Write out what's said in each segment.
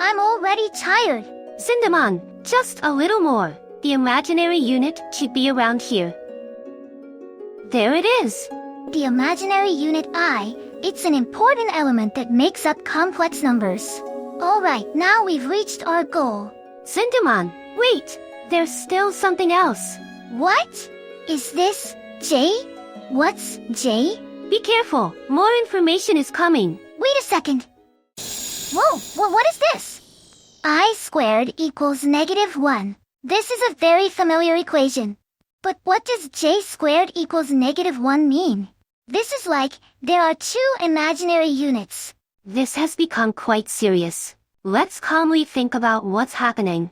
I'm already tired. Zundamon, just a little more. The imaginary unit should be around here. There it is. The imaginary unit I, it's an important element that makes up complex numbers. Alright, now we've reached our goal. Zundamon, wait, there's still something else. What? Is this J? What's J? Be careful, more information is coming. Wait a second. Whoa, what is this? I squared equals -1. This is a very familiar equation. But what does J squared equals -1 mean? This is like, there are two imaginary units. This has become quite serious. Let's calmly think about what's happening.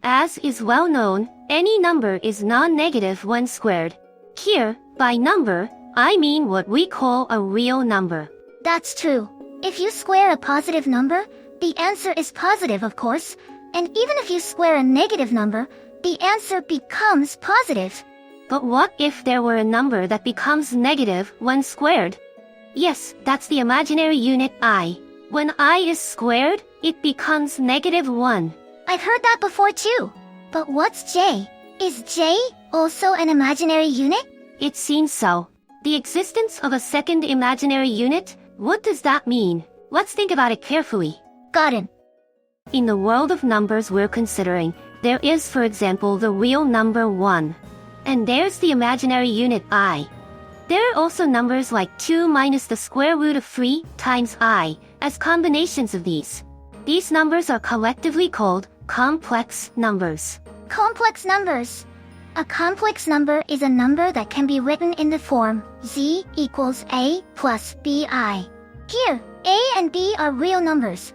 As is well known, any number is non-negative when squared. Here, by number, I mean what we call a real number. That's true. If you square a positive number, the answer is positive, of course. And even if you square a negative number, the answer becomes positive. But what if there were a number that becomes negative when squared? Yes, that's the imaginary unit I. When I is squared, it becomes -1. I've heard that before too. But what's J? Is J also an imaginary unit? It seems so. The existence of a second imaginary unit? What does that mean? Let's think about it carefully. Got it. In the world of numbers we're considering, there is, for example, the real number 1. And there's the imaginary unit I. There are also numbers like 2 minus the square root of 3 times I, as combinations of these. These numbers are collectively called complex numbers. Complex numbers. A complex number is a number that can be written in the form z equals a plus bi. Here, a and b are real numbers.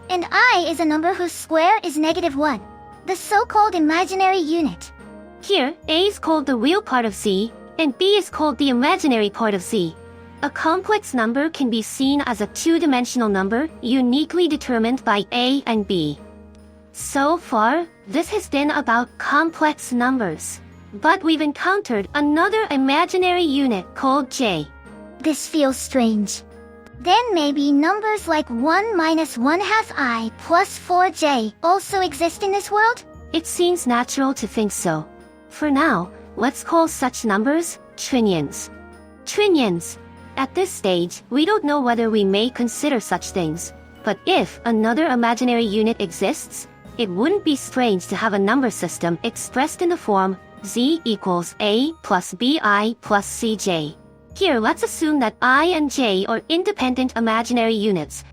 And I is a number whose square is -1, the so-called imaginary unit. Here, a is called the real part of z, and b is called the imaginary part of z. A complex number can be seen as a two-dimensional number, uniquely determined by a and b. So far, this has been about complex numbers. But we've encountered another imaginary unit called j. This feels strange. Then maybe numbers like 1 minus 1/2 I plus 4j also exist in this world? It seems natural to think so. For now, let's call such numbers trinions. Trinions. At this stage, we don't know whether we may consider such things. But if another imaginary unit exists, it wouldn't be strange to have a number system expressed in the form z equals a plus bi plus cj. Here, let's assume that I and j are independent imaginary units,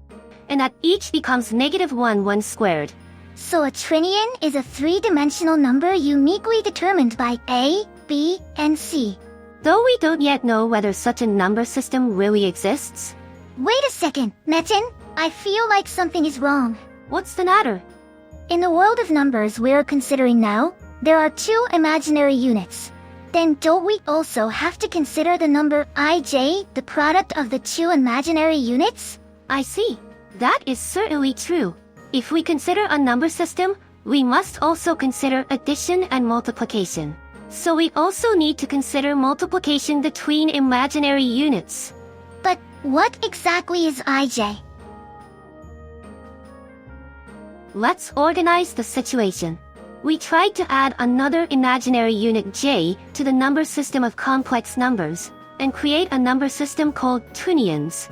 and that each becomes -1 when squared. So a trinion is a three-dimensional number uniquely determined by a, b, and c. Though we don't yet know whether such a number system really exists. Wait a second, Metan. I feel like something is wrong. What's the matter? In the world of numbers we're considering now, there are two imaginary units. Then don't we also have to consider the number ij, the product of the two imaginary units? I see. That is certainly true. If we consider a number system, we must also consider addition and multiplication. So we also need to consider multiplication between imaginary units. But what exactly is ij? Let's organize the situation. We tried to add another imaginary unit j to the number system of complex numbers, and create a number system called trinions.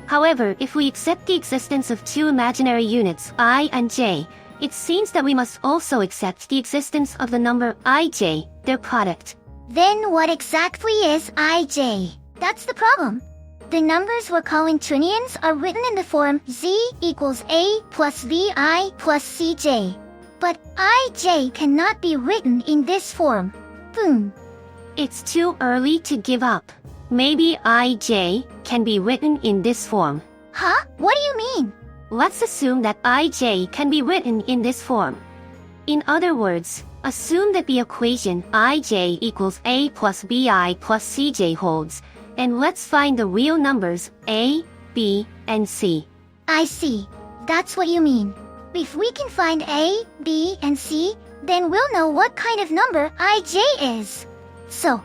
However, if we accept the existence of two imaginary units I and j, it seems that we must also accept the existence of the number ij, their product. Then what exactly is ij? That's the problem. The numbers we're calling trinions are written in the form z equals a plus vi plus cj. But ij cannot be written in this form. Boom. It's too early to give up. Maybe ij can be written in this form. Huh? What do you mean? Let's assume that ij can be written in this form. In other words, assume that the equation ij equals a plus bi plus cj holds, and let's find the real numbers a, b, and c. I see. That's what you mean. If we can find a, b, and c, then we'll know what kind of number ij is. So,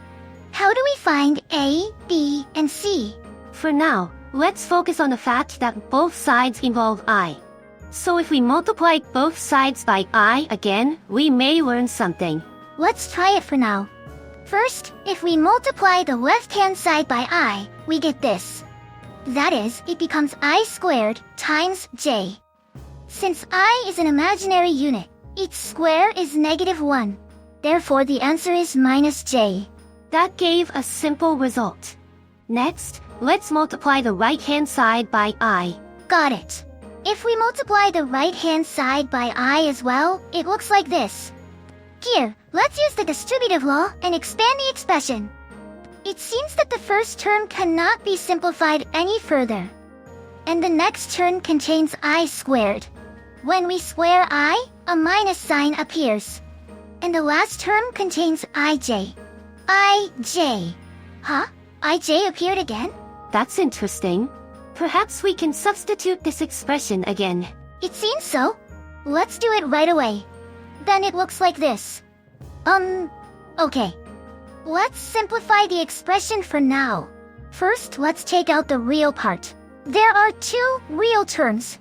how do we find a, b, and c? For now, let's focus on the fact that both sides involve I. So if we multiply both sides by I again, we may learn something. Let's try it for now. First, if we multiply the left-hand side by I, we get this. That is, it becomes I squared times j. Since I is an imaginary unit, its square is -1. Therefore, the answer is -j. That gave a simple result. Next, let's multiply the right-hand side by I. Got it. If we multiply the right-hand side by I as well, it looks like this. Here, let's use the distributive law and expand the expression. It seems that the first term cannot be simplified any further. And the next term contains I squared. When we square I, a minus sign appears. And the last term contains ij. ij. Huh? ij appeared again? That's interesting. Perhaps we can substitute this expression again. It seems so. Let's do it right away. Then it looks like this. Okay. Let's simplify the expression for now. First, let's take out the real part. There are two real terms.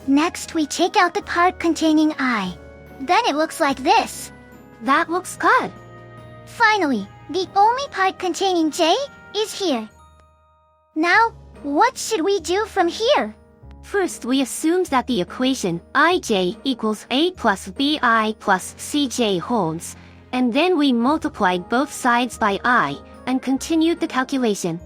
Next, we take out the part containing I. Then it looks like this. That looks good. Finally, the only part containing j is here. Now, what should we do from here? First, we assumed that the equation ij equals a plus bi plus cj holds, and then we multiplied both sides by I, and continued the calculation.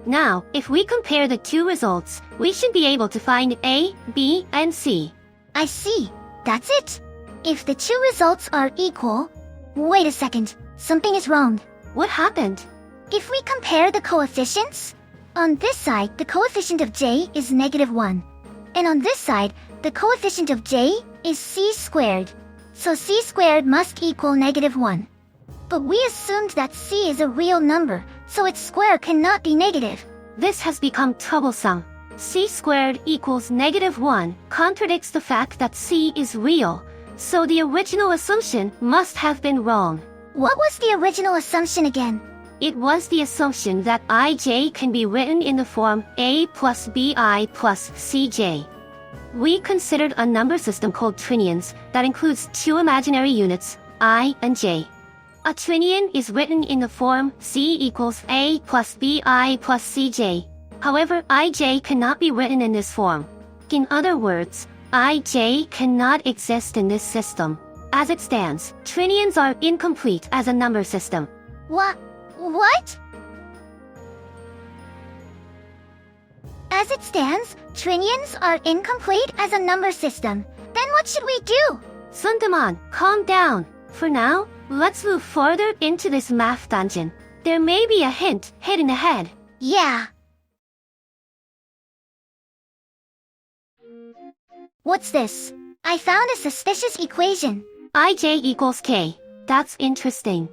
Now, if we compare the two results, we should be able to find a, b, and c. I see. That's it. If the two results are equal... Wait a second. Something is wrong. What happened? If we compare the coefficients, on this side, the coefficient of j is -1. And on this side, the coefficient of j is c squared. So c squared must equal -1. But we assumed that c is a real number, so its square cannot be negative. This has become troublesome. C squared equals -1 contradicts the fact that c is real, so the original assumption must have been wrong. What was the original assumption again? It was the assumption that ij can be written in the form a plus bi plus cj. We considered a number system called trinions that includes two imaginary units, I and j. A trinion is written in the form c equals a plus bi plus cj. However, ij cannot be written in this form. In other words, ij cannot exist in this system. As it stands, trinions are incomplete as a number system. What? As it stands, trinions are incomplete as a number system. Then what should we do? Zundamon, calm down. For now, let's move further into this math dungeon. There may be a hint hidden ahead. Yeah. What's this? I found a suspicious equation. Ij equals k. That's interesting.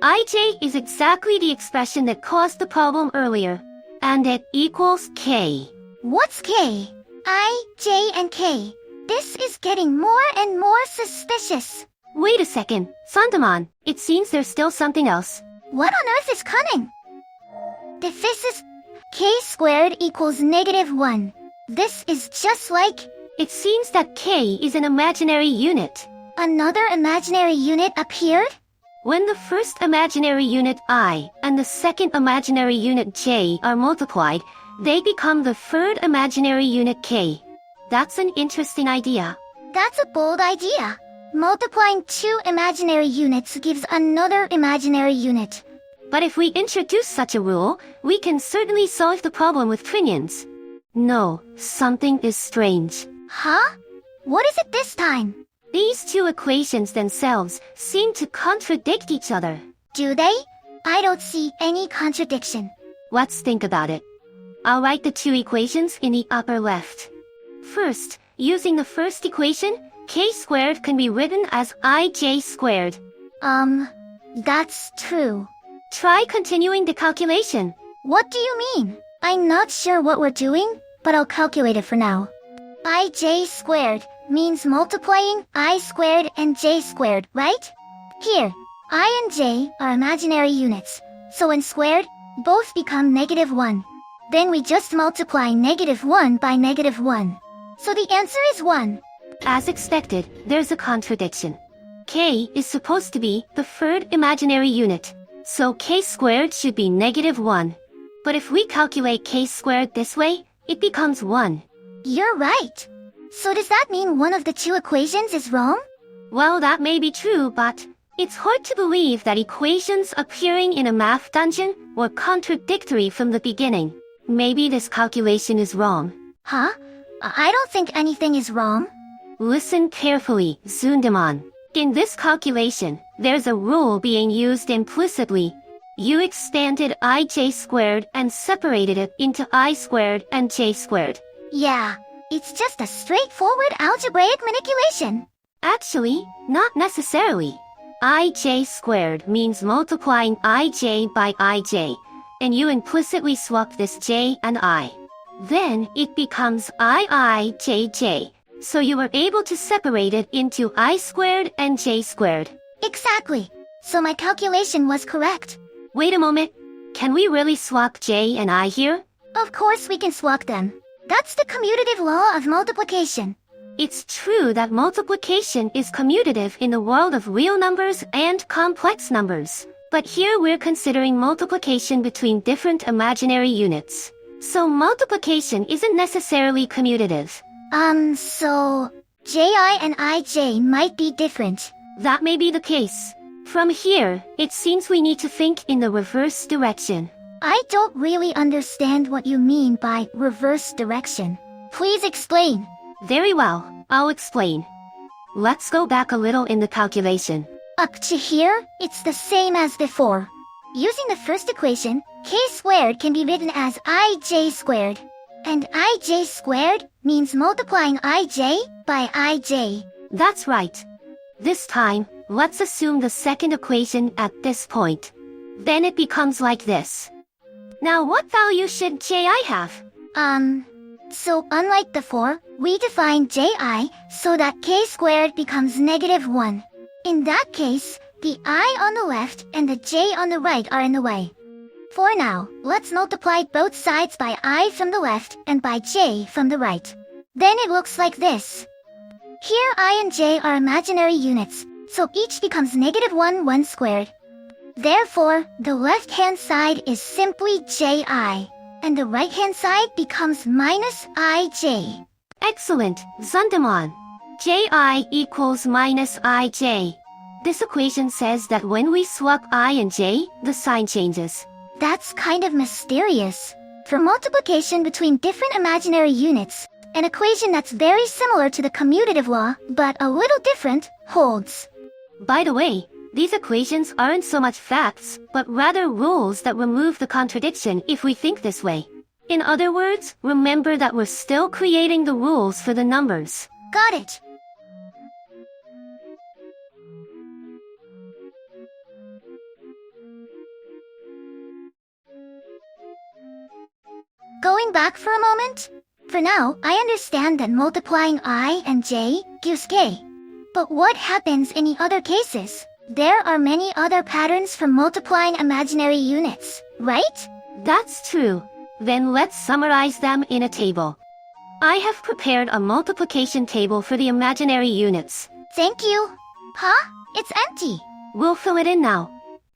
Ij is exactly the expression that caused the problem earlier. And it equals k. What's k? I, j, and k. This is getting more and more suspicious. Wait a second, Zundamon. It seems there's still something else. What on earth is coming? This is k squared equals -1. This is just like... It seems that k is an imaginary unit. Another imaginary unit appeared? When the first imaginary unit I and the second imaginary unit j are multiplied, they become the third imaginary unit k. That's an interesting idea. That's a bold idea. Multiplying two imaginary units gives another imaginary unit. But if we introduce such a rule, we can certainly solve the problem with trinions. No, something is strange. Huh? What is it this time? These two equations themselves seem to contradict each other. Do they? I don't see any contradiction. Let's think about it. I'll write the two equations in the upper left. First, using the first equation, k squared can be written as ij squared. That's true. Try continuing the calculation. What do you mean? I'm not sure what we're doing, but I'll calculate it for now. Ij squared means multiplying I squared and j squared, right? Here, I and j are imaginary units, so when squared, both become -1. Then we just multiply -1 by -1. So the answer is 1. As expected, there's a contradiction. K is supposed to be the third imaginary unit, so K squared should be -1. But if we calculate K squared this way, it becomes 1. You're right. So does that mean one of the two equations is wrong? Well, that may be true, but it's hard to believe that equations appearing in a math dungeon were contradictory from the beginning. Maybe this calculation is wrong. Huh? I don't think anything is wrong. Listen carefully, Zundamon. In this calculation, there's a rule being used implicitly. You expanded ij squared and separated it into I squared and j squared. Yeah, it's just a straightforward algebraic manipulation. Actually, not necessarily. Ij squared means multiplying ij by ij, and you implicitly swap this j and I. Then it becomes iijj, so you were able to separate it into I squared and j squared. Exactly. So my calculation was correct. Wait a moment. Can we really swap j and I here? Of course we can swap them. That's the commutative law of multiplication. It's true that multiplication is commutative in the world of real numbers and complex numbers. But here we're considering multiplication between different imaginary units. So multiplication isn't necessarily commutative. So ji and ij might be different. That may be the case. From here, it seems we need to think in the reverse direction. I don't really understand what you mean by reverse direction. Please explain. Very well, I'll explain. Let's go back a little in the calculation. Up to here, it's the same as before. Using the first equation, k squared can be written as ij squared. And ij squared means multiplying ij by ij. That's right. This time, let's assume the second equation at this point. Then it becomes like this. Now what value should ji have? So unlike before, we define ji so that k squared becomes -1. In that case, the I on the left and the j on the right are in the way. For now, let's multiply both sides by I from the left and by j from the right. Then it looks like this. Here I and j are imaginary units, so each becomes -1 squared. Therefore, the left-hand side is simply ji, and the right-hand side becomes -ij. Excellent, Zundamon. ji equals -ij. This equation says that when we swap I and j, the sign changes. That's kind of mysterious. For multiplication between different imaginary units, an equation that's very similar to the commutative law, but a little different, holds. By the way, these equations aren't so much facts, but rather rules that remove the contradiction if we think this way. In other words, remember that we're still creating the rules for the numbers. Got it. Going back for a moment? For now, I understand that multiplying I and j gives k. But what happens in the other cases? There are many other patterns for multiplying imaginary units, right? That's true. Then let's summarize them in a table. I have prepared a multiplication table for the imaginary units. Thank you. Huh? It's empty. We'll fill it in now.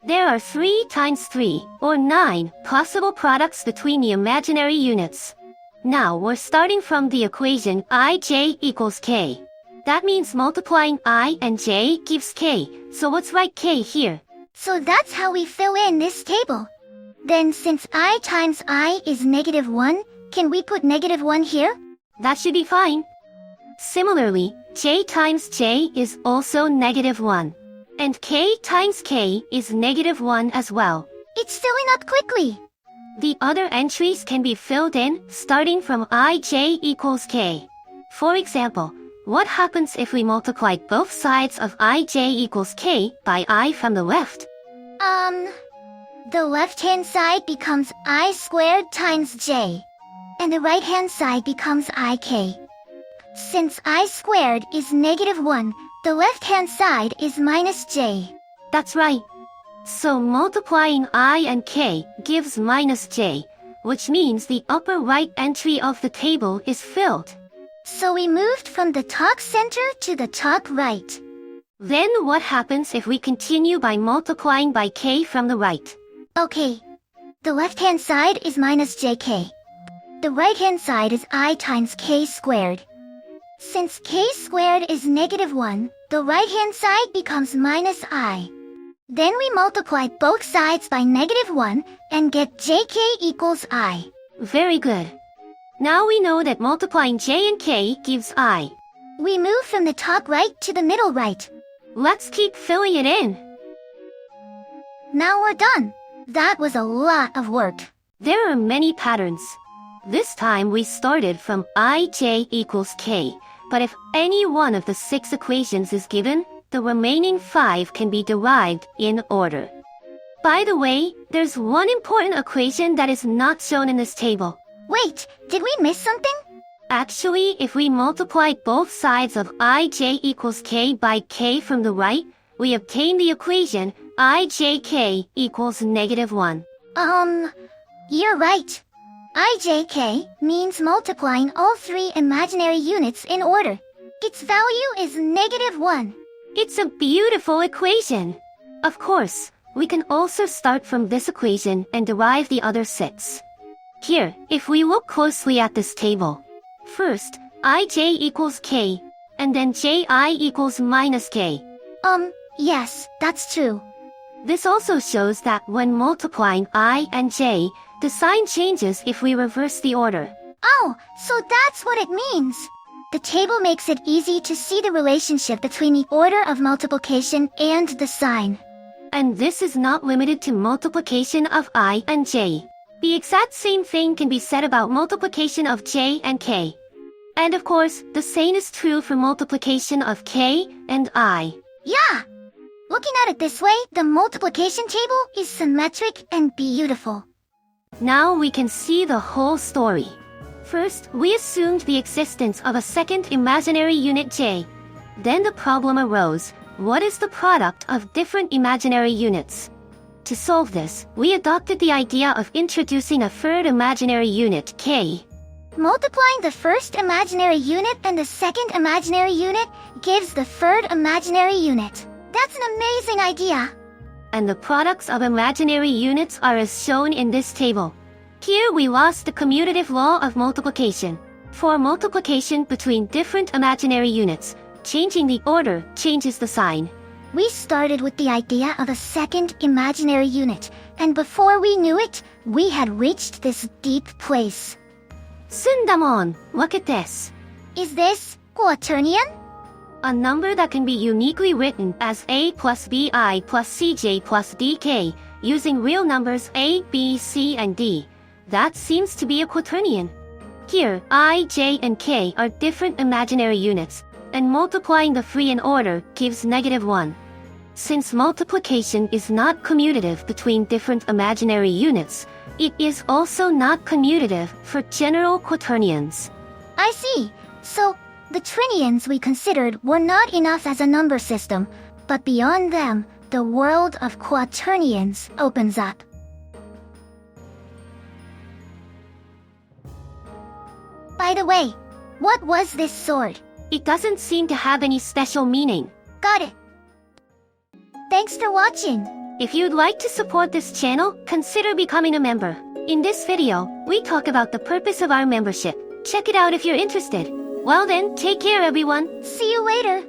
There are 3 times 3, or 9, possible products between the imaginary units. Now we're starting from the equation ij equals k. That means multiplying I and j gives k, so let's write k here. So that's how we fill in this table. Then since I times I is -1, can we put -1 here? That should be fine. Similarly, j times j is also -1. And k times k is -1 as well. It's filling up quickly. The other entries can be filled in, starting from ij equals k. For example, what happens if we multiply both sides of ij equals k by I from the left? The left-hand side becomes I squared times j. And the right-hand side becomes ik. Since I squared is -1, the left-hand side is -j. That's right. So multiplying I and k gives -j, which means the upper right entry of the table is filled. So we moved from the top center to the top right. Then what happens if we continue by multiplying by k from the right? Okay. The left-hand side is minus jk. The right-hand side is I times k squared. Since k squared is -1, the right-hand side becomes minus I. Then we multiply both sides by -1 and get jk equals I. Very good. Now we know that multiplying j and k gives I. We move from the top right to the middle right. Let's keep filling it in. Now we're done. That was a lot of work. There are many patterns. This time we started from ij equals k, but if any one of the 6 equations is given, the remaining 5 can be derived in order. By the way, there's one important equation that is not shown in this table. Wait, did we miss something? Actually, if we multiply both sides of ij equals k by k from the right, we obtain the equation ijk equals -1. You're right. ijk means multiplying all 3 imaginary units in order. Its value is -1. It's a beautiful equation. Of course, we can also start from this equation and derive the other 6. Here, if we look closely at this table, first, ij equals k, and then ji equals -k. Yes, that's true. This also shows that when multiplying I and j, the sign changes if we reverse the order. Oh, so that's what it means. The table makes it easy to see the relationship between the order of multiplication and the sign. And this is not limited to multiplication of I and j. The exact same thing can be said about multiplication of j and k. And of course, the same is true for multiplication of k and I. Yeah! Looking at it this way, the multiplication table is symmetric and beautiful. Now we can see the whole story. First, we assumed the existence of a second imaginary unit j. Then the problem arose, what is the product of different imaginary units? To solve this, we adopted the idea of introducing a third imaginary unit k. Multiplying the first imaginary unit and the second imaginary unit gives the third imaginary unit. That's an amazing idea. And the products of imaginary units are as shown in this table. Here we lost the commutative law of multiplication. For multiplication between different imaginary units, changing the order changes the sign. We started with the idea of a second imaginary unit, and before we knew it, we had reached this deep place. Zundamon, look at this. Is this quaternion? A number that can be uniquely written as a plus bi plus cj plus dk, using real numbers a, b, c, and d. That seems to be a quaternion. Here, I, j, and k are different imaginary units, and multiplying the 3 in order gives -1. Since multiplication is not commutative between different imaginary units, it is also not commutative for general quaternions. I see. So, the trinions we considered were not enough as a number system, but beyond them, the world of quaternions opens up. By the way, what was this sword? It doesn't seem to have any special meaning. Got it. Thanks for watching. If you'd like to support this channel, consider becoming a member. In this video, we talk about the purpose of our membership. Check it out if you're interested. Well then, take care everyone. See you later.